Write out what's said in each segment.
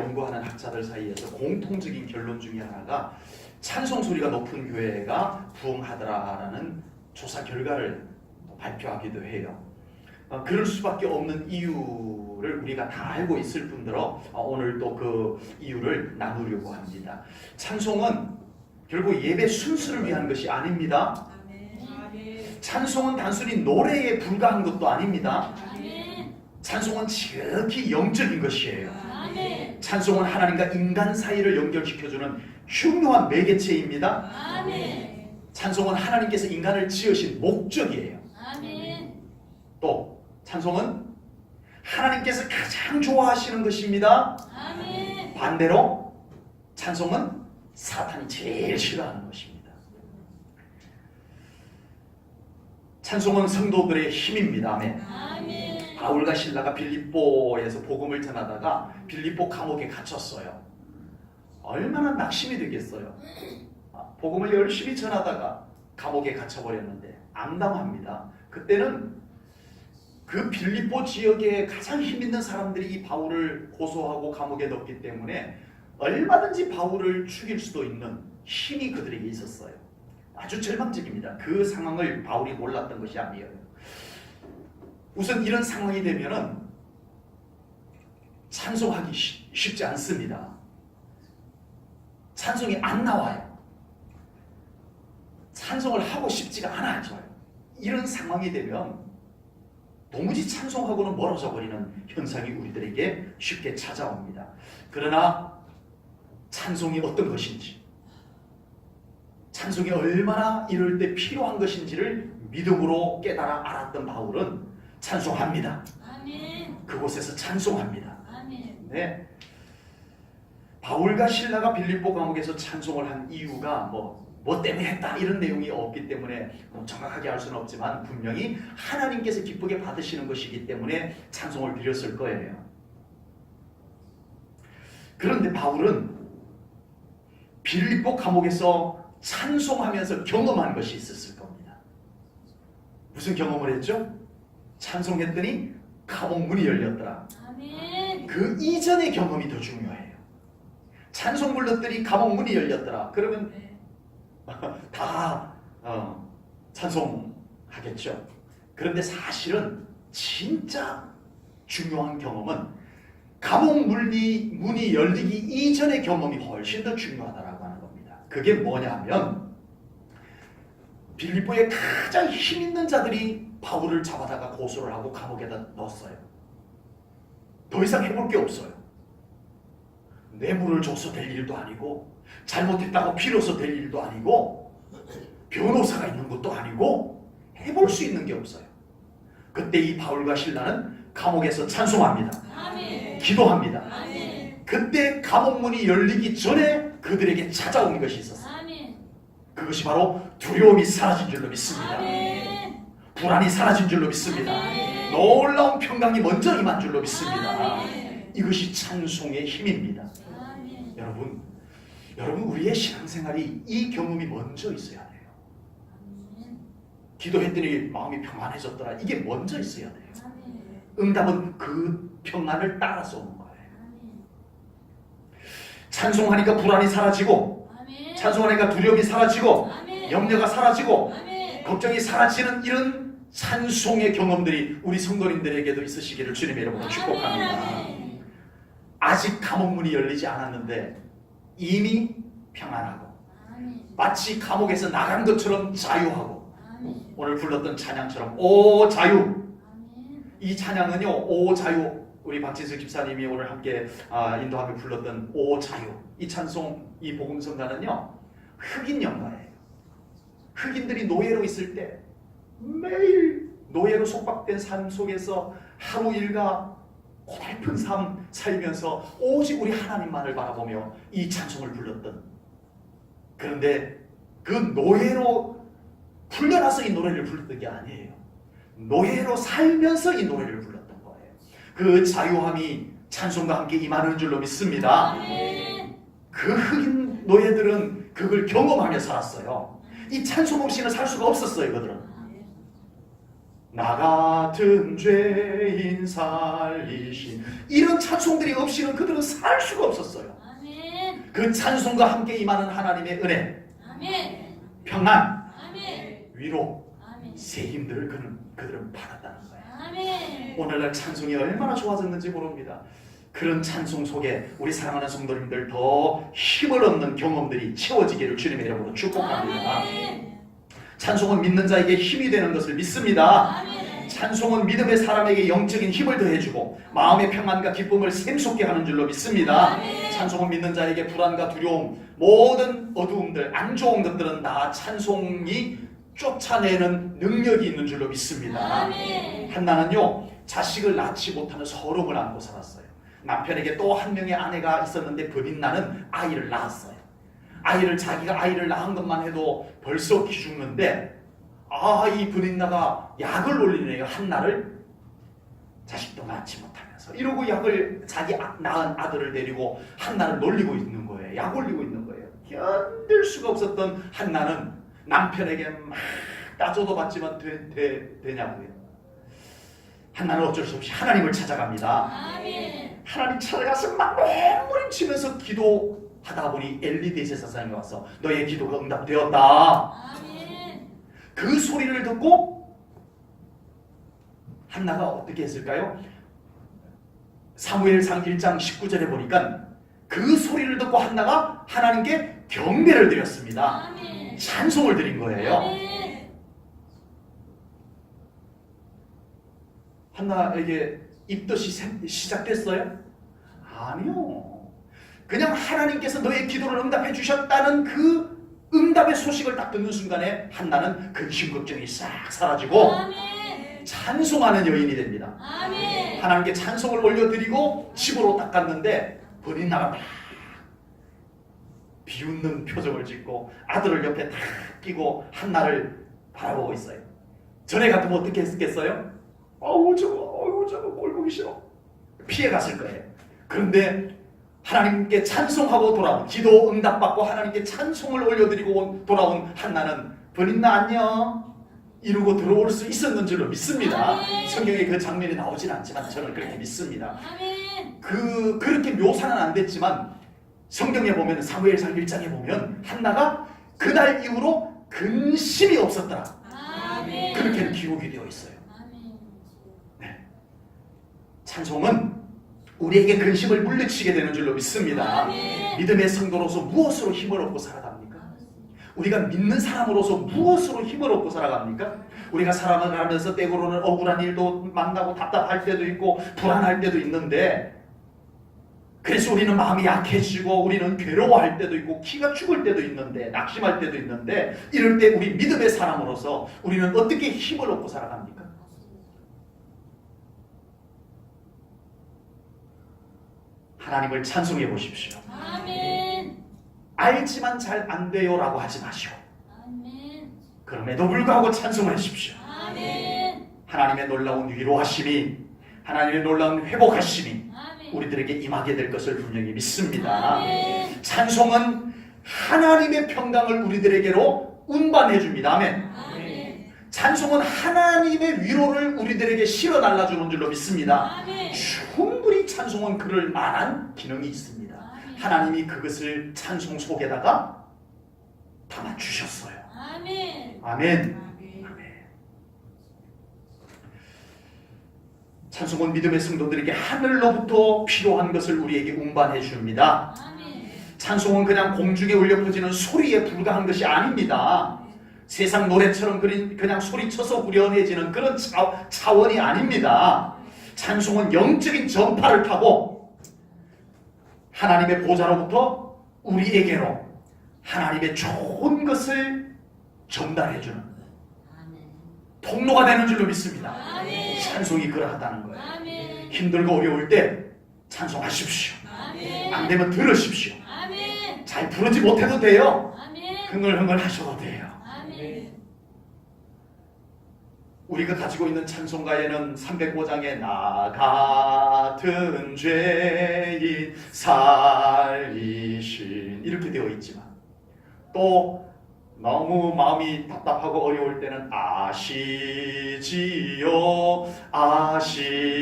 연구하는 학자들 사이에서 공통적인 결론 중에 하나가 찬송 소리가 높은 교회가 부흥하더라라는 조사 결과를 발표하기도 해요. 그럴 수밖에 없는 이유를 우리가 다 알고 있을 뿐더러 오늘 또 그 이유를 나누려고 합니다. 찬송은 결국 예배 순수를 위한 것이 아닙니다. 찬송은 단순히 노래에 불과한 것도 아닙니다. 찬송은 지극히 영적인 것이에요. 찬송은 하나님과 인간 사이를 연결시켜주는 흉흉한 매개체입니다. 찬송은 하나님께서 인간을 지으신 목적이에요. 또 찬송은 하나님께서 가장 좋아하시는 것입니다. 반대로 찬송은 사탄이 제일 싫어하는 것입니다. 찬송은 성도들의 힘입니다. 아멘. 바울과 실라가 빌립보에서 복음을 전하다가 빌립보 감옥에 갇혔어요. 얼마나 낙심이 되겠어요. 복음을 열심히 전하다가 감옥에 갇혀버렸는데 암담합니다. 그때는 그 빌립보 지역에 가장 힘있는 사람들이 이 바울을 고소하고 감옥에 넣었기 때문에 얼마든지 바울을 죽일 수도 있는 힘이 그들에게 있었어요. 아주 절망적입니다. 그 상황을 바울이 몰랐던 것이 아니에요. 우선 이런 상황이 되면은 찬송하기 쉽지 않습니다. 찬송이 안 나와요. 찬송을 하고 싶지가 않아요. 이런 상황이 되면 도무지 찬송하고는 멀어져 버리는 현상이 우리들에게 쉽게 찾아옵니다. 그러나 찬송이 어떤 것인지, 찬송이 얼마나 이럴 때 필요한 것인지를 믿음으로 깨달아 알았던 바울은 찬송합니다. 그곳에서 찬송합니다. 네. 바울과 실라가 빌립보 감옥에서 찬송을 한 이유가 뭐 때문에 했다 이런 내용이 없기 때문에 정확하게 알 수는 없지만 분명히 하나님께서 기쁘게 받으시는 것이기 때문에 찬송을 드렸을 거예요. 그런데 바울은 빌립보 감옥에서 찬송하면서 경험한 것이 있었을 겁니다. 무슨 경험을 했죠? 찬송했더니 감옥 문이 열렸더라. 그 이전의 경험이 더 중요해요. 찬송 불렀더니 감옥 문이 열렸더라. 그러면 다 찬송하겠죠. 그런데 사실은 진짜 중요한 경험은 감옥 문이 열리기 이전의 경험이 훨씬 더 중요하다라고 하는 겁니다. 그게 뭐냐면 빌립보의 가장 힘 있는 자들이 바울을 잡아다가 고소를 하고 감옥에다 넣었어요. 더 이상 해볼 게 없어요. 뇌물을 줘서 될 일도 아니고 잘못했다고 빌어서 될 일도 아니고 변호사가 있는 것도 아니고 해볼 수 있는 게 없어요. 그때 이 바울과 실라는 감옥에서 찬송합니다. 기도합니다. 그때 감옥 문이 열리기 전에 그들에게 찾아온 것이 있었어요. 그것이 바로 두려움이 사라진 줄로 믿습니다. 불안이 사라진 줄로 믿습니다. 놀라운 평강이 먼저 임한 줄로 믿습니다. 이것이 찬송의 힘입니다. 여러분 우리의 신앙생활이 이 경험이 먼저 있어야 돼요. 기도했더니 마음이 평안해졌더라. 이게 먼저 있어야 돼요. 응답은 그 평안을 따라서 오는 거예요. 찬송하니까 불안이 사라지고, 찬송하니까 두려움이 사라지고, 염려가 사라지고, 걱정이 사라지는 이런 찬송의 경험들이 우리 성도님들에게도 있으시기를 주님의 이름으로 축복합니다. 아직 감옥 문이 열리지 않았는데 이미 평안하고 마치 감옥에서 나간 것처럼 자유하고 오늘 불렀던 찬양처럼 오 자유. 이 찬양은요 오 자유, 우리 박진수 집사님이 오늘 함께 인도하며 불렀던 오 자유, 이 찬송, 이 복음성가는요 흑인 연가예요. 흑인들이 노예로 있을 때 매일 노예로 속박된 삶 속에서 하루 일과 고달픈 삶 살면서 오직 우리 하나님만을 바라보며 이 찬송을 불렀던, 그런데 그 노예로 풀려나서 이 노래를 불렀던 게 아니에요. 노예로 살면서 이 노래를 불렀던 거예요. 그 자유함이 찬송과 함께 임하는 줄로 믿습니다. 그 흑인 노예들은 그걸 경험하며 살았어요. 이 찬송 없이는 살 수가 없었어요. 그들은 나 같은 죄인 살리신, 이런 찬송들이 없이는 그들은 살 수가 없었어요. 아멘. 그 찬송과 함께 임하는 하나님의 은혜, 아멘. 평안, 아멘. 위로, 아멘. 새 힘들을 그들은 받았다는 거예요. 아멘. 오늘날 찬송이 얼마나 좋아졌는지 모릅니다. 그런 찬송 속에 우리 사랑하는 성도님들 더 힘을 얻는 경험들이 채워지기를 주님의 이름으로 축복합니다. 아멘. 찬송은 믿는 자에게 힘이 되는 것을 믿습니다. 아멘. 찬송은 믿음의 사람에게 영적인 힘을 더해주고 마음의 평안과 기쁨을 샘솟게 하는 줄로 믿습니다. 아멘. 찬송은 믿는 자에게 불안과 두려움, 모든 어두움들, 안 좋은 것들은 다 찬송이 쫓아내는 능력이 있는 줄로 믿습니다. 아멘. 한나는요, 자식을 낳지 못하는 서름을 안고 살았어요. 남편에게 또 한 명의 아내가 있었는데 브릿나는 아이를 낳았어요. 자기가 아이를 낳은 것만 해도 벌써 기죽는데, 이 브릿나가 약을 올리네요. 한나를 자식도 낳지 못하면서 이러고 자기 낳은 아들을 데리고 한나를 놀리고 있는 거예요. 약 올리고 있는 거예요. 견딜 수가 없었던 한나는 남편에게 막 따져도 봤지만 되냐고요. 한나는 어쩔 수 없이 하나님을 찾아갑니다. 아멘. 하나님 찾아가서 막 몸부림치면서 기도하다 보니 엘리 대제사장이 와서 너의 기도가 응답되었다. 아멘. 그 소리를 듣고 한나가 어떻게 했을까요? 사무엘상 1장 19절에 보니까 그 소리를 듣고 한나가 하나님께 경배를 드렸습니다. 아멘. 찬송을 드린 거예요. 아멘. 한나에게 입덧이 시작됐어요? 아니요. 그냥 하나님께서 너의 기도를 응답해 주셨다는 그 응답의 소식을 딱 듣는 순간에 한나는 근심 걱정이 싹 사라지고 아멘. 찬송하는 여인이 됩니다. 아멘. 하나님께 찬송을 올려드리고 집으로 딱 갔는데 브릿나가 딱 비웃는 표정을 짓고 아들을 옆에 딱 끼고 한나를 바라보고 있어요. 전에 같으면 어떻게 했겠어요? 저거 꼴 보기 싫어. 피해 갔을 거예요. 그런데 하나님께 찬송하고 돌아온, 기도 응답받고 하나님께 찬송을 올려드리고 돌아온 한나는 브릿나 안녕 이러고 들어올 수 있었는 줄로 믿습니다. 아멘. 성경에 그 장면이 나오진 않지만 저는 그렇게 믿습니다. 아멘. 그렇게 묘사는 안 됐지만 성경에 보면, 사무엘상 1장에 보면 한나가 그날 이후로 근심이 없었더라. 아멘. 그렇게 기록이 되어 있어요. 아멘. 찬송은 우리에게 근심을 물리치게 되는 줄로 믿습니다. 아멘. 믿음의 성도로서 무엇으로 힘을 얻고 살아갑니까? 우리가 믿는 사람으로서 무엇으로 힘을 얻고 살아갑니까? 우리가 살아가면서 때로는 억울한 일도 만나고 답답할 때도 있고 불안할 때도 있는데, 그래서 우리는 마음이 약해지고 우리는 괴로워할 때도 있고 기가 죽을 때도 있는데 낙심할 때도 있는데, 이럴 때 우리 믿음의 사람으로서 우리는 어떻게 힘을 얻고 살아갑니까? 하나님을 찬송해 보십시오. 아멘. 알지만 잘 안 돼요 라고 하지 마시오. 아멘. 그럼에도 불구하고 찬송하십시오. 아멘. 하나님의 놀라운 위로하심이, 하나님의 놀라운 회복하심이 아멘. 우리들에게 임하게 될 것을 분명히 믿습니다. 아멘. 찬송은 하나님의 평강을 우리들에게로 운반해 줍니다. 아멘. 아멘. 찬송은 하나님의 위로를 우리들에게 실어 달라주는 줄로 믿습니다. 아멘. 충분히 찬송은 그럴 만한 기능이 있습니다. 아멘. 하나님이 그것을 찬송 속에다가 담아주셨어요. 아멘. 아멘. 찬송은 믿음의 성도들에게 하늘로부터 필요한 것을 우리에게 운반해 줍니다. 아멘. 찬송은 그냥 공중에 울려 퍼지는 소리에 불과한 것이 아닙니다. 세상 노래처럼 그냥 소리쳐서 후련해지는 그런 차원이 아닙니다. 찬송은 영적인 전파를 타고 하나님의 보좌로부터 우리에게로 하나님의 좋은 것을 전달해주는 통로가 되는 줄로 믿습니다. 아멘. 찬송이 그러하다는 거예요. 아멘. 힘들고 어려울 때 찬송하십시오. 아멘. 안 되면 들으십시오. 아멘. 잘 부르지 못해도 돼요. 아멘. 흥얼흥얼 하셔도 돼요. 아멘. 우리가 가지고 있는 찬송가에는 305장에 나 같은 죄인 살리신 이렇게 되어 있지만, 또 너무 마음이 답답하고 어려울 때는 아시지요,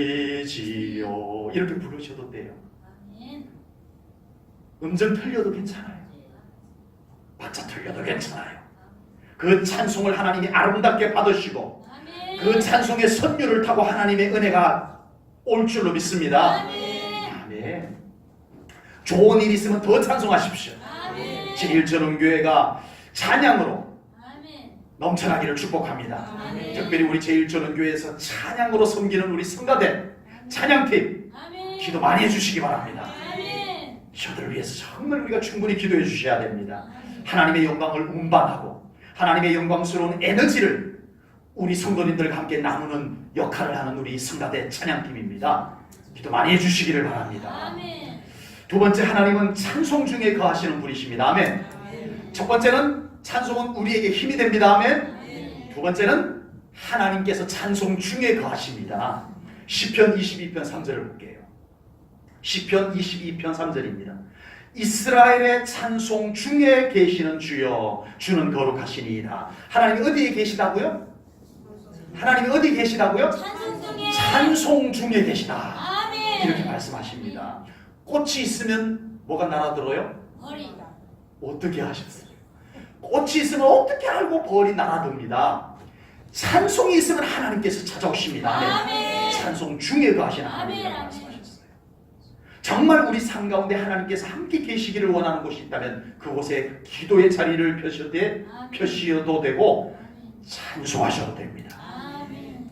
아시지요 이렇게 부르셔도 돼요. 아멘. 음정 틀려도 괜찮아요. 박자 틀려도 괜찮아요. 그 찬송을 하나님이 아름답게 받으시고 아멘. 그 찬송의 선율을 타고 하나님의 은혜가 올 줄로 믿습니다. 아멘. 아멘. 좋은 일 있으면 더 찬송하십시오. 아멘. 제1전원교회가 찬양으로 아멘. 넘쳐나기를 축복합니다. 아멘. 특별히 우리 제1전원교회에서 찬양으로 섬기는 우리 성가대 찬양팀 아멘. 기도 많이 해주시기 바랍니다. 아멘. 저들을 위해서 정말 우리가 충분히 기도해 주셔야 됩니다. 하나님의 영광을 운반하고 하나님의 영광스러운 에너지를 우리 성도님들과 함께 나누는 역할을 하는 우리 성가대 찬양팀입니다. 기도 많이 해주시기를 바랍니다. 아멘. 두 번째, 하나님은 찬송 중에 거하시는 분이십니다. 아멘. 첫 번째는 찬송은 우리에게 힘이 됩니다. 아멘. 두 번째는 하나님께서 찬송 중에 거하십니다. 시편 22편 3절을 볼게요. 시편 22편 3절입니다. 이스라엘의 찬송 중에 계시는 주여, 주는 거룩하시니이다. 하나님이 어디에 계시다고요? 하나님이 어디 계시다고요? 찬송 중에. 찬송 중에 계시다. 아멘. 이렇게 말씀하십니다. 꽃이 있으면 뭐가 날아들어요? 버리다. 어떻게 하셨어요? 꽃이 있으면 어떻게 알고 벌이 날아듭니다. 찬송이 있으면 하나님께서 찾아오십니다. 아멘. 찬송 중에 거하시는 하나님이라고 아멘. 말씀하셨어요. 정말 우리 삶 가운데 하나님께서 함께 계시기를 원하는 곳이 있다면 그곳에 기도의 자리를 펴시어도 되고 찬송하셔도 됩니다. 아멘.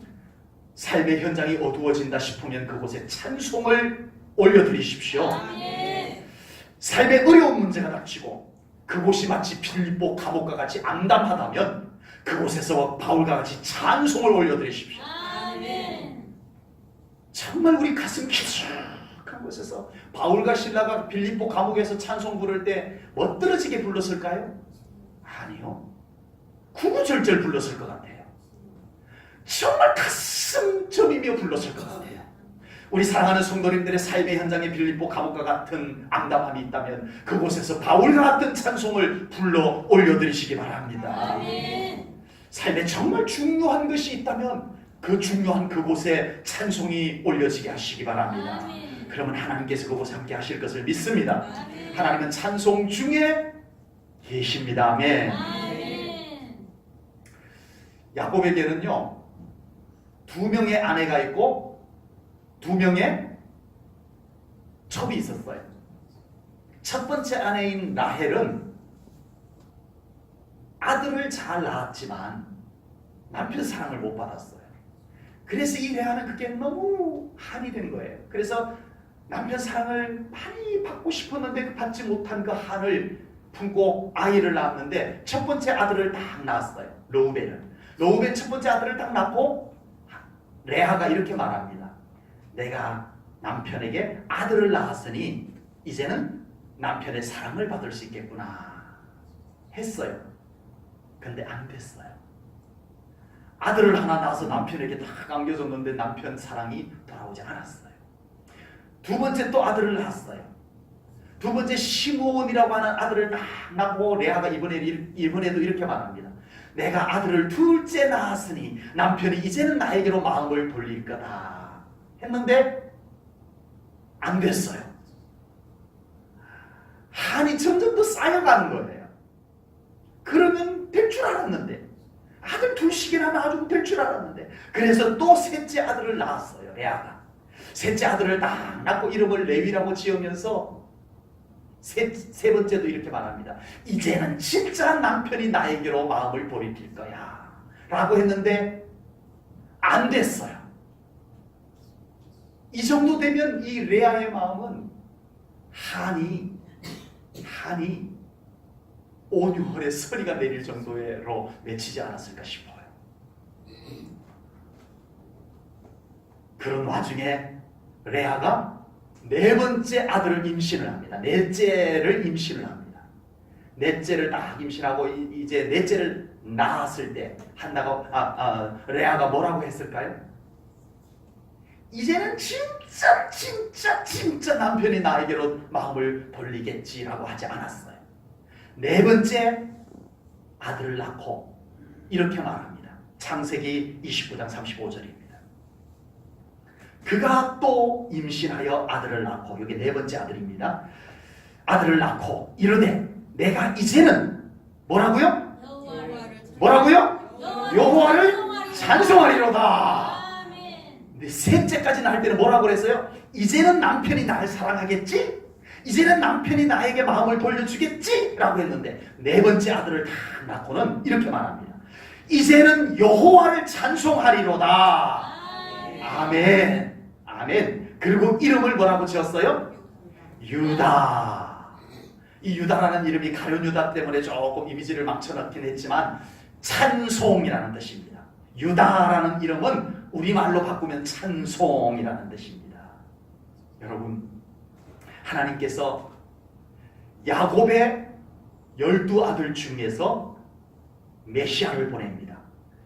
삶의 현장이 어두워진다 싶으면 그곳에 찬송을 올려드리십시오. 아멘. 삶의 어려운 문제가 닥치고 그곳이 마치 빌립보 감옥과 같이 암담하다면 그곳에서 바울과 같이 찬송을 올려드리십시오. 아멘. 정말 우리 가슴 깊숙한 곳에서 바울과 신라가 빌립보 감옥에서 찬송 부를 때 멋들어지게 불렀을까요? 아니요. 구구절절 불렀을 것 같아요. 정말 가슴 저미며 불렀을 것 같아요. 우리 사랑하는 성도님들의 삶의 현장에 빌립보 감옥과 같은 암담함이 있다면 그곳에서 바울과 같은 찬송을 불러 올려드리시기 바랍니다. 아멘. 삶에 정말 중요한 것이 있다면 그 중요한 그곳에 찬송이 올려지게 하시기 바랍니다. 아멘. 그러면 하나님께서 그곳에 함께 하실 것을 믿습니다. 아멘. 하나님은 찬송 중에 계십니다. 아멘. 아멘. 야곱에게는요 2명의 아내가 있고 2명의 첩이 있었어요. 첫 번째 아내인 라헬은 아들을 잘 낳았지만 남편 사랑을 못 받았어요. 그래서 이 레아는 그게 너무 한이 된 거예요. 그래서 남편 사랑을 많이 받고 싶었는데 그 받지 못한 그 한을 품고 아이를 낳았는데 첫 번째 아들을 딱 낳았어요. 르우벤 첫 번째 아들을 딱 낳고 레아가 이렇게 말합니다. 내가 남편에게 아들을 낳았으니 이제는 남편의 사랑을 받을 수 있겠구나 했어요. 근데 안 됐어요. 아들을 하나 낳아서 남편에게 딱 안겨줬는데 남편 사랑이 돌아오지 않았어요. 두 번째 또 아들을 낳았어요. 두 번째 시므온이라고 하는 아들을 딱 낳고 레아가 이번에도 이렇게 말합니다. 내가 아들을 둘째 낳았으니 남편이 이제는 나에게로 마음을 돌릴 거다 했는데 안 됐어요. 한이 점점 더 쌓여가는 거예요. 그러면 될 줄 알았는데 아들 둘씩이나 낳아주면 될 줄 알았는데 그래서 또 셋째 아들을 낳았어요. 레아가 셋째 아들을 딱 낳고 이름을 레위라고 지으면서 세 번째도 이렇게 말합니다. 이제는 진짜 남편이 나에게로 마음을 돌이킬 거야 라고 했는데 안 됐어요. 이 정도 되면 이 레아의 마음은 한이 온유월의 서리가 내릴 정도로 맺히지 않았을까 싶어요. 그런 와중에 레아가 네 번째 아들을 임신을 합니다. 넷째를 임신을 합니다. 넷째를 딱 임신하고 이제 넷째를 낳았을 때 레아가 뭐라고 했을까요? 이제는 진짜 남편이 나에게로 마음을 돌리겠지라고 하지 않았어요. 네 번째 아들을 낳고 이렇게 말합니다. 창세기 29장 35절입니다. 그가 또 임신하여 아들을 낳고, 여기 네 번째 아들입니다. 아들을 낳고 이르되 내가 이제는 뭐라고요? 뭐라고요? 여호와를 찬송하리로다. 아멘. 근데 셋째까지는 할 때는 뭐라고 그랬어요? 이제는 남편이 나를 사랑하겠지? 이제는 남편이 나에게 마음을 돌려주겠지? 라고 했는데 네 번째 아들을 다 낳고는 이렇게 말합니다. 이제는 여호와를 찬송하리로다. 아멘. 아멘. 그리고 이름을 뭐라고 지었어요? 유다. 이 유다라는 이름이 가룟 유다 때문에 조금 이미지를 망쳐놨긴 했지만 찬송이라는 뜻입니다. 유다라는 이름은 우리말로 바꾸면 찬송이라는 뜻입니다. 여러분, 하나님께서 야곱의 12아들 중에서 메시아를 보냅니다.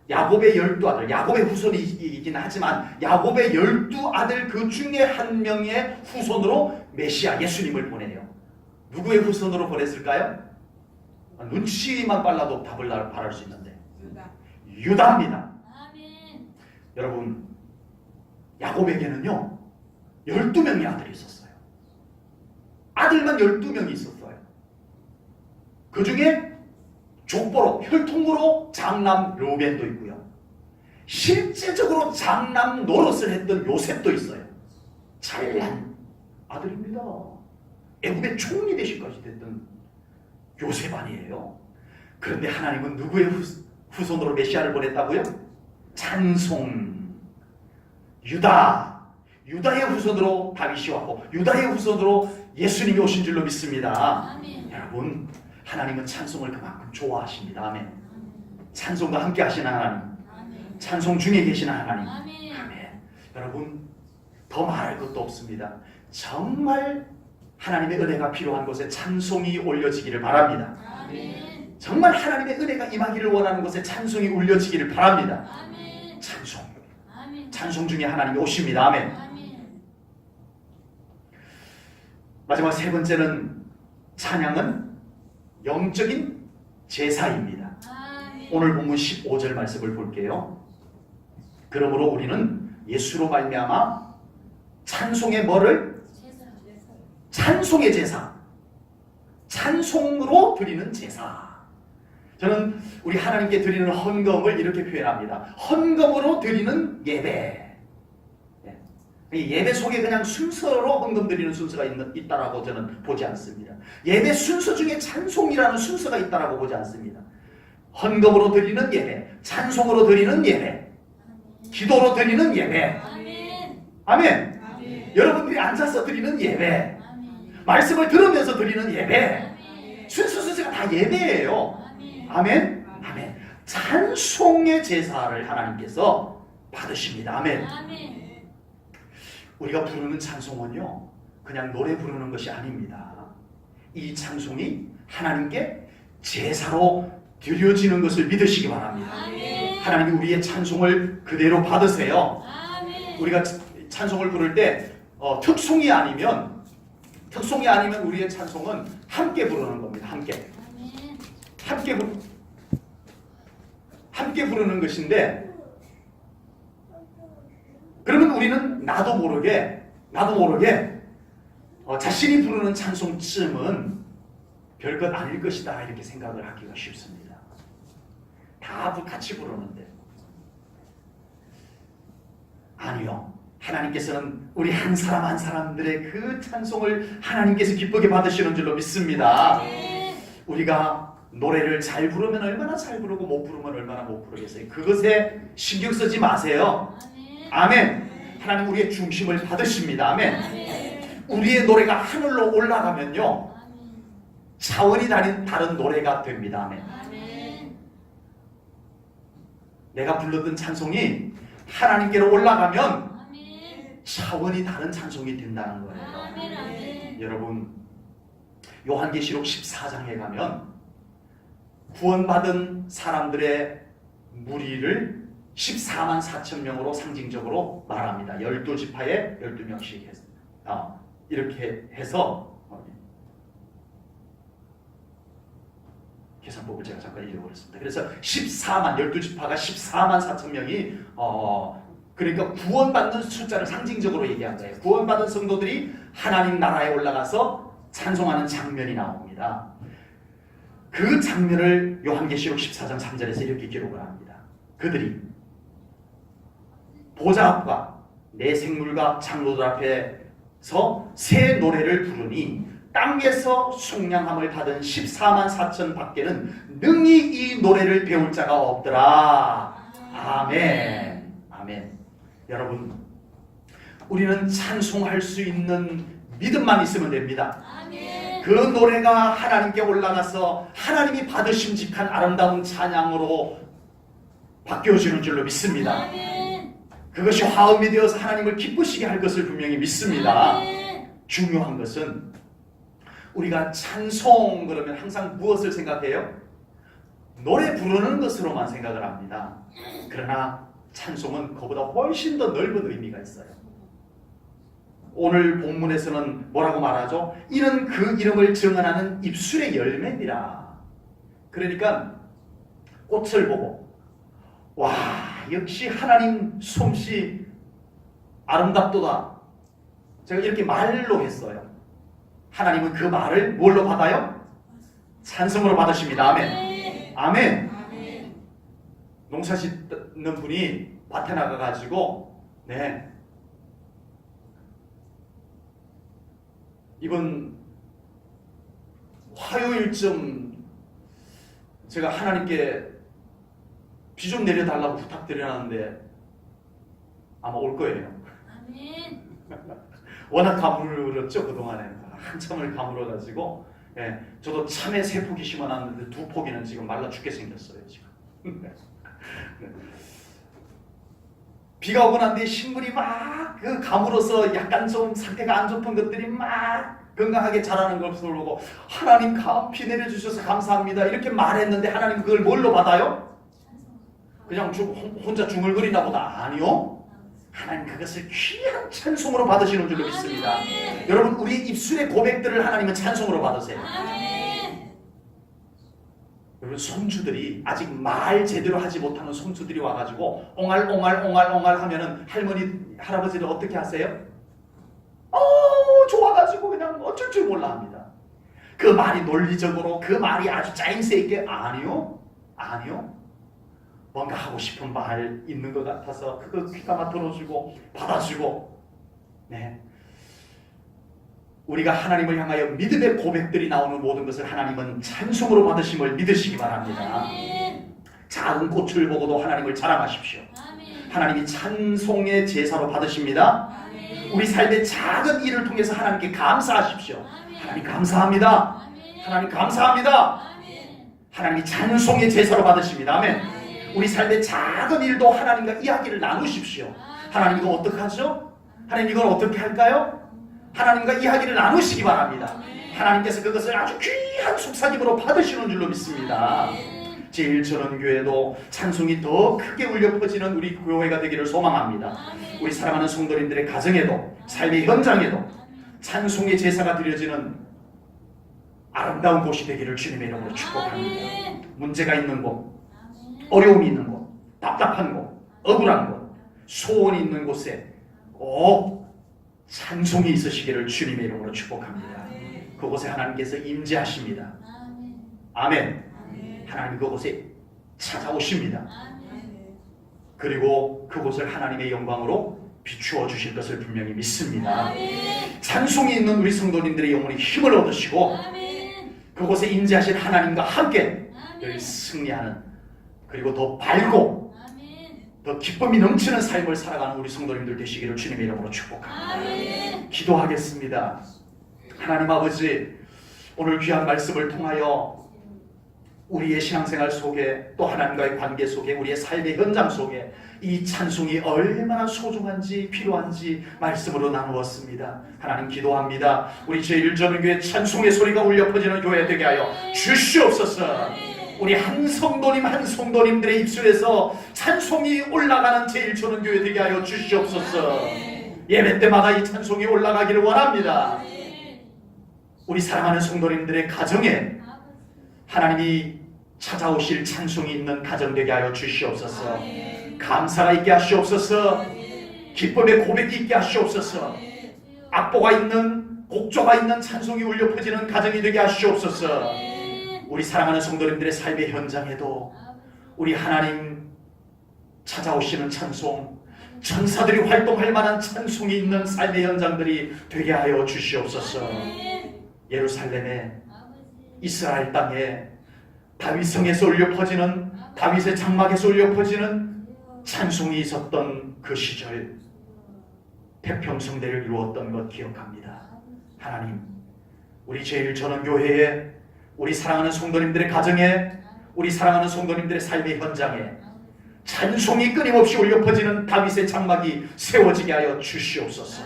야곱의 12아들, 야곱의 후손이긴 하지만 야곱의 12아들 그 중에 한 명의 후손으로 메시아 예수님을 보내요. 누구의 후손으로 보냈을까요? 눈치만 빨라도 답을 바랄 수 있는데 유다입니다. 아멘. 여러분, 야곱에게는요 12명의 아들이 있었어요. 아들만 12명이 있었어요. 그 중에 족보로, 혈통으로 장남 르우벤도 있고요. 실제적으로 장남 노릇을 했던 요셉도 있어요. 잘난 아들입니다. 애굽의 총리 대신까지 됐던 요셉 아니에요. 그런데 하나님은 누구의 후손으로 메시아를 보냈다고요? 찬송. 유다의 후손으로 다윗이 왔고 유다의 후손으로 예수님이 오신 줄로 믿습니다. 아멘. 여러분, 하나님은 찬송을 그만큼 좋아하십니다. 아멘. 찬송과 함께 하시는 하나님, 아멘. 찬송 중에 계시는 하나님. 아멘. 아멘. 여러분, 더 말할 것도 없습니다. 정말 하나님의 은혜가 필요한 곳에 찬송이 올려지기를 바랍니다. 아멘. 정말 하나님의 은혜가 임하기를 원하는 곳에 찬송이 울려지기를 바랍니다. 아멘. 찬송. 아멘. 찬송 중에 하나님이 오십니다. 아멘. 아멘. 마지막 세 번째는 찬양은 영적인 제사입니다. 아멘. 오늘 본문 15절 말씀을 볼게요. 그러므로 우리는 예수로 말미암아 찬송의 뭐를? 찬송의 제사. 찬송으로 드리는 제사. 저는 우리 하나님께 드리는 헌금을 이렇게 표현합니다. 헌금으로 드리는 예배. 예배 속에 그냥 순서로 헌금 드리는 순서가 있다라고 저는 보지 않습니다. 예배 순서 중에 찬송이라는 순서가 있다라고 보지 않습니다. 헌금으로 드리는 예배, 찬송으로 드리는 예배, 기도로 드리는 예배. 아멘. 아멘. 아멘. 여러분들이 앉아서 드리는 예배, 아멘. 말씀을 들으면서 드리는 예배, 아멘. 순서가 다 예배예요. 아멘. 아멘. 아멘. 찬송의 제사를 하나님께서 받으십니다. 아멘. 아멘. 우리가 부르는 찬송은요, 그냥 노래 부르는 것이 아닙니다. 이 찬송이 하나님께 제사로 드려지는 것을 믿으시기 바랍니다. 아멘. 하나님이 우리의 찬송을 그대로 받으세요. 아멘. 우리가 찬송을 부를 때 특송이 아니면 우리의 찬송은 함께 부르는 겁니다. 함께. 아멘. 함께 부르는 것인데, 그러면 우리는 나도 모르게 자신이 부르는 찬송쯤은 별것 아닐 것이다 이렇게 생각을 하기가 쉽습니다. 다 같이 부르는데 아니요. 하나님께서는 우리 한 사람 한 사람들의 그 찬송을 하나님께서 기쁘게 받으시는 줄로 믿습니다. 아멘. 우리가 노래를 잘 부르면 얼마나 잘 부르고 못 부르면 얼마나 못 부르겠어요. 그것에 신경 쓰지 마세요. 아멘. 하나님 우리의 중심을 받으십니다. 아멘. 아멘. 우리의 노래가 하늘로 올라가면요, 아멘. 차원이 다른 노래가 됩니다. 아멘. 아멘. 내가 불렀던 찬송이 하나님께로 올라가면 아멘. 차원이 다른 찬송이 된다는 거예요. 아멘. 아멘. 여러분, 요한계시록 14장에 가면 구원받은 사람들의 무리를 14만 4천 명으로 상징적으로 말합니다. 12지파에 12명씩 이렇게 해서 계산법을 제가 잠깐 잊어버렸습니다. 그래서 14만 12지파가 14만 4천 명이 그러니까 구원받는 숫자를 상징적으로 얘기한 거예요. 구원받은 성도들이 하나님 나라에 올라가서 찬송하는 장면이 나옵니다. 그 장면을 요한계시록 14장 3절에서 이렇게 기록을 합니다. 그들이 보좌 앞과 내 생물과 장로들 앞에서 새 노래를 부르니 땅에서 속량함을 받은 14만 4천 밖에는 능히 이 노래를 배울 자가 없더라. 아멘. 아멘. 여러분, 우리는 찬송할 수 있는 믿음만 있으면 됩니다. 아멘. 그 노래가 하나님께 올라가서 하나님이 받으심직한 아름다운 찬양으로 바뀌어지는 줄로 믿습니다. 아멘. 그것이 화음이 되어서 하나님을 기쁘시게 할 것을 분명히 믿습니다. 아멘. 중요한 것은 우리가 찬송 그러면 항상 무엇을 생각해요? 노래 부르는 것으로만 생각을 합니다. 그러나 찬송은 그보다 훨씬 더 넓은 의미가 있어요. 오늘 본문에서는 뭐라고 말하죠? 이는 그 이름을 증언하는 입술의 열매니라. 그러니까 꽃을 보고 와, 역시 하나님 솜씨 아름답도다. 제가 이렇게 말로 했어요. 하나님은 그 말을 뭘로 받아요? 찬송으로 받으십니다. 아멘. 아멘. 아멘. 농사 짓는 분이 밭에 나가가지고 이번 화요일쯤 제가 하나님께 비 좀 내려달라고 부탁드리는데 아마 올 거예요. 아멘. 워낙 가물었죠 그동안에. 한참을 가물어가지고 저도 참외 3포기 심어놨는데 2포기는 지금 말라 죽게 생겼어요 지금. 비가 오고 난 뒤에 식물이 막 그 가물어서 약간 좀 상태가 안 좋던 것들이 막 건강하게 자라는 것을 보고 하나님 비 내려주셔서 감사합니다 이렇게 말했는데 하나님 그걸 뭘로 받아요? 그냥 혼자 중얼거리나 보다. 아니요. 하나님 그것을 귀한 찬송으로 받으시는 줄로 믿습니다. 아멘. 여러분 우리 입술의 고백들을 하나님은 찬송으로 받으세요. 아멘. 여러분 손주들이 아직 말 제대로 하지 못하는 손주들이 와가지고 옹알옹알 하면은 할머니 할아버지를 어떻게 하세요? 좋아가지고 그냥 어쩔 줄 몰라 합니다. 그 말이 논리적으로 그 말이 아주 짜임새 있게 아니요 뭔가 하고 싶은 말 있는 것 같아서 그거 귀담아 들어주고 받아주고 우리가 하나님을 향하여 믿음의 고백들이 나오는 모든 것을 하나님은 찬송으로 받으심을 믿으시기 바랍니다. 아멘. 작은 꽃을 보고도 하나님을 자랑하십시오. 아멘. 하나님이 찬송의 제사로 받으십니다. 아멘. 우리 삶의 작은 일을 통해서 하나님께 감사하십시오. 아멘. 하나님 감사합니다. 아멘. 하나님 감사합니다. 아멘. 하나님이 찬송의 제사로 받으십니다. 아멘. 아멘. 우리 삶의 작은 일도 하나님과 이야기를 나누십시오. 하나님 이거 어떡하죠? 하나님 이걸 어떻게 할까요? 하나님과 이야기를 나누시기 바랍니다. 하나님께서 그것을 아주 귀한 속삭임으로 받으시는 줄로 믿습니다. 제1전원교회도 찬송이 더 크게 울려 퍼지는 우리 교회가 되기를 소망합니다. 우리 사랑하는 성도님들의 가정에도 삶의 현장에도 찬송의 제사가 드려지는 아름다운 곳이 되기를 주님의 이름으로 축복합니다. 문제가 있는 곳, 어려움이 있는 곳, 답답한 곳, 억울한 곳, 소원이 있는 곳에 꼭 찬송이 있으시기를 주님의 이름으로 축복합니다. 그곳에 하나님께서 임재하십니다. 아멘. 하나님 그곳에 찾아오십니다. 그리고 그곳을 하나님의 영광으로 비추어 주실 것을 분명히 믿습니다. 찬송이 있는 우리 성도님들의 영혼이 힘을 얻으시고 그곳에 임재하신 하나님과 함께 늘 승리하는 그리고 더 밝고 더 기쁨이 넘치는 삶을 살아가는 우리 성도님들 되시기를 주님의 이름으로 축복합니다. 기도하겠습니다. 하나님 아버지, 오늘 귀한 말씀을 통하여 우리의 신앙생활 속에 또 하나님과의 관계 속에 우리의 삶의 현장 속에 이 찬송이 얼마나 소중한지 필요한지 말씀으로 나누었습니다. 하나님 기도합니다. 우리 제1전원교회 찬송의 소리가 울려 퍼지는 교회 되게 하여 주시옵소서. 우리 한 성도님 한 성도님들의 입술에서 찬송이 올라가는 제1전원교회 되게 하여 주시옵소서. 예배 때마다 이 찬송이 올라가기를 원합니다. 우리 사랑하는 성도님들의 가정에 하나님이 찾아오실 찬송이 있는 가정 되게 하여 주시옵소서. 감사가 있게 하시옵소서. 기쁨의 고백이 있게 하시옵소서. 악보가 있는, 곡조가 있는 찬송이 울려 퍼지는 가정이 되게 하시옵소서. 우리 사랑하는 성도님들의 삶의 현장에도 우리 하나님 찾아오시는 찬송, 천사들이 활동할 만한 찬송이 있는 삶의 현장들이 되게 하여 주시옵소서. 예루살렘에, 이스라엘 땅에 다윗성에서 울려 퍼지는, 다윗의 장막에서 울려 퍼지는 찬송이 있었던 그 시절, 태평성대를 이루었던 것 기억합니다. 하나님, 우리 제1전원교회에, 우리 사랑하는 성도님들의 가정에, 우리 사랑하는 성도님들의 삶의 현장에 찬송이 끊임없이 울려 퍼지는 다윗의 장막이 세워지게 하여 주시옵소서.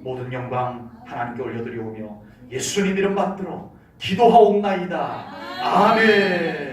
모든 영광 하나님께 올려드리오며 예수님 이름 받들어 기도하옵나이다. 아멘.